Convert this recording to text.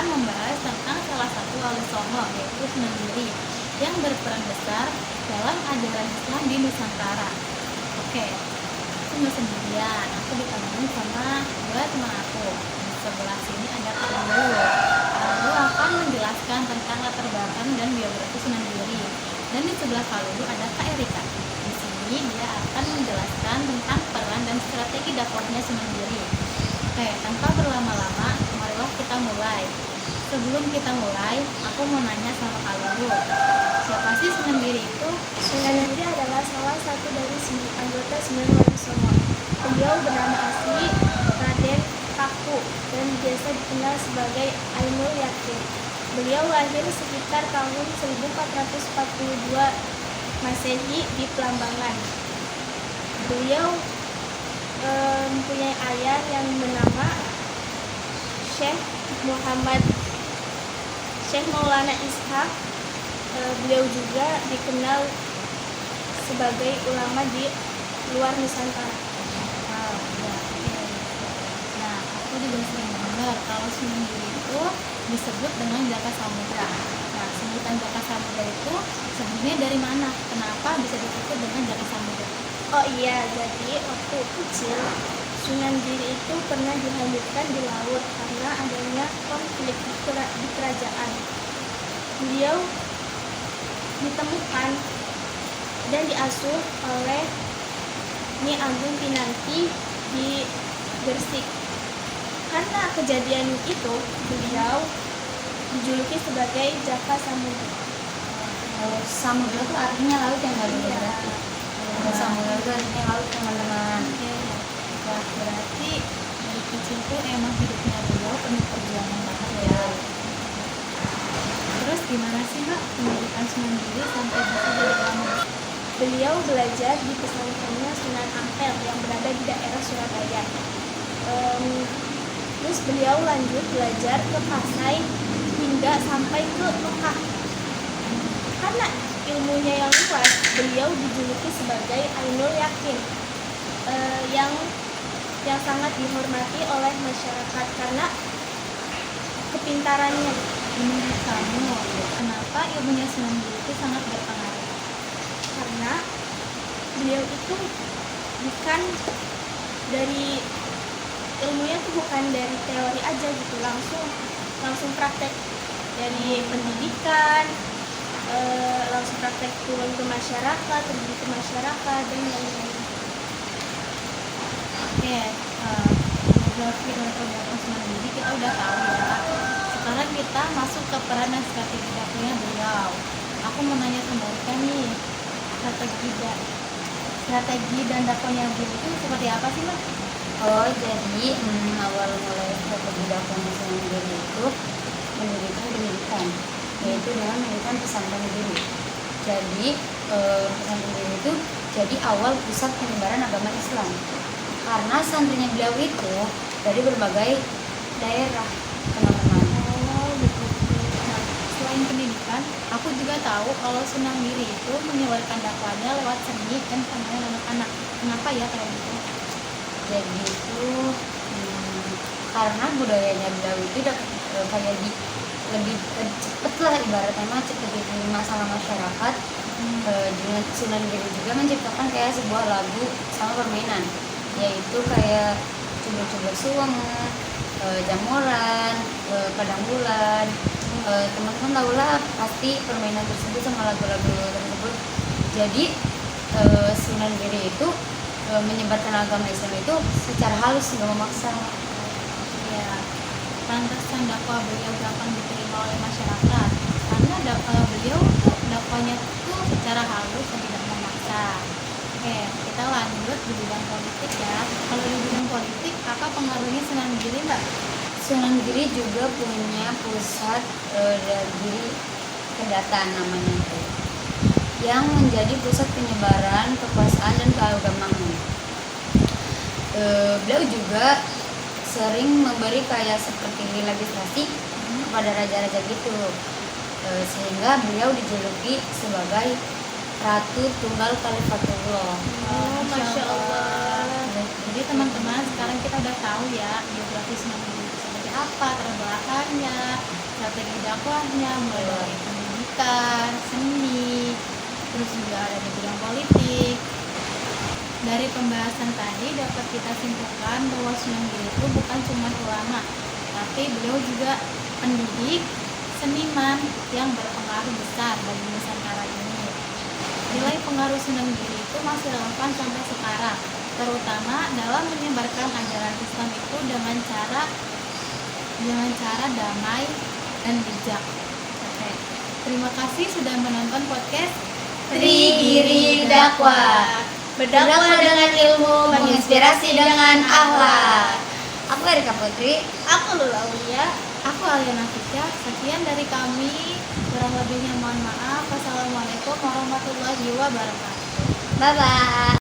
akan membahas tentang salah satu wali songo, yaitu Sunan Giri, yang berperan besar dalam ajaran Islam di Nusantara. Oke, aku nggak sendirian, aku ditemani sama dua teman aku. Di sebelah sini ada Kak Lulu. Kak Lulu akan menjelaskan tentang latar belakang dan biografi Sunan Giri. Dan di sebelah Kak Lulu ada Kak Erika. Di sini dia akan menjelaskan tentang peran dan strategi dakwahnya Sunan Giri. Oke, tanpa berlama-lama, marilah kita mulai. Sebelum kita mulai, aku mau nanya sama Kak Lulu. Siapa sih Sunan Giri itu? Sunan Giri adalah salah satu dari anggota 9 Wali Songo. Beliau bernama asli Raden Paku dan biasa dikenal sebagai Ainul Yakin. Beliau lahir sekitar tahun 1442 Masehi di Plambangan. Beliau mempunyai ayah yang bernama Syekh Maulana Ishaq. Beliau juga dikenal sebagai ulama di luar Nusantara. Nah, aku juga sering dengar kalau Sunan Giri itu disebut dengan Jaka Samudra. Nah, sebutan Jaka Samudra itu sebenarnya dari mana? Kenapa bisa disebut dengan Jaka Samudra? Oh iya, jadi waktu kecil Sunan Giri itu pernah dihanyutkan di laut karena adanya konflik di kerajaan. Beliau ditemukan dan diasuh oleh Nyi Agung Pinangki di Gresik. Karena kejadian itu, beliau dijuluki sebagai Jaka Samudra. Samudra itu artinya laut yang nggak berarti. Samudra itu artinya laut, teman-teman. Wah, berarti dari kecil tuh emang hidupnya beliau penuh perjuangan banget ya. Terus gimana sih Mbak pendidikan Sunan Giri sampai bisa jadi ulama? Beliau belajar di pesantrennya Sunan Ampel yang berada di daerah Surabaya. Terus beliau lanjut belajar ke Pasai hingga sampai ke Mekah. Karena ilmunya yang luas, beliau dijuluki sebagai Ainul Yakin, yang sangat dihormati oleh masyarakat karena kepintarannya. Menurut kamu, kenapa ilmunya Sunan Giri itu sangat berpengaruh? Karena beliau itu bukan dari ilmunya tuh bukan dari teori aja gitu, langsung praktek dari pendidikan, langsung praktek turun ke masyarakat, terjun ke masyarakat dan lain-lain. Oke, biografi dan program Sunan Giri kita udah tahu ya. Sekarang kita masuk ke peran dan strategi dakwahnya beliau. Aku mau nanya kembali kan nih, strategi dan dakwahnya beliau itu seperti apa sih Mbak? Oh, jadi awal mulai strategi dakwahnya Sunan Giri itu mendirikan pendidikan, yaitu dengan mendirikan pesantren Giri. Jadi pesantren Giri itu jadi awal pusat penyebaran agama Islam. Karena santrinya beliau itu dari berbagai daerah, teman-teman. Nah, selain pendidikan, aku juga tahu kalau Sunan Giri itu menyebarkan dakwahnya lewat seni dan permainan anak-anak. Kenapa ya kayak gitu? Jadi itu karena budayanya beliau itu udah kayak lebih cepet lah, ibaratnya mah cepet diterima sama masyarakat. Dengan Sunan Giri juga menciptakan kayak sebuah lagu sama permainan, yaitu kayak cuber-cuber suweng, jamuran, padang bulan. Teman-teman tahu lah pasti permainan tersebut sama lagu-lagu tersebut. Jadi Sunan Giri itu menyebarkan agama Islam itu secara halus, nggak memaksa. Ya, pantasan dakwah beliau gampang diterima oleh masyarakat karena beliau tuh dakwahnya tuh secara halus dan tidak memaksa. Oke, kita lanjut di bidang politik ya. Kalau di bidang politik, apa pengaruhnya Sunan Giri Mbak? Sunan Giri juga punya pusat Giri Kedatan namanya itu, yang menjadi pusat penyebaran kekuasaan dan keagamaan. Beliau juga sering memberi kayak seperti legislasi kepada raja-raja gitu, sehingga beliau dijuluki sebagai Ratu Tunggal Khalifatullah. Oh, Masya Allah. Jadi teman-teman, sekarang kita udah tahu ya biografi Sunan Giri itu seperti apa, terbelakang dakwahnya, strategi dakwahnya, mulai dari pendidikan, seni, terus juga ada di bidang politik. Dari pembahasan tadi dapat kita simpulkan bahwa Sunan Giri itu bukan cuma ulama, tapi beliau juga pendidik, seniman yang berpengaruh besar bagi Nusantara ini. Nilai pengaruh Sunan Giri itu masih relevan sampai sekarang, terutama dalam menyebarkan ajaran Islam itu dengan cara damai dan bijak. Oke. Terima kasih sudah menonton podcast Trigiri Dakwah. Berdakwah dengan ilmu, menginspirasi dengan akhlak. Aku Erika Putri. Aku Lula Aulia. Aku Alia Nafisya. Sekian dari kami. Kurang lebihnya mohon maaf. Wassalamualaikum warahmatullahi wabarakatuh. Bye bye.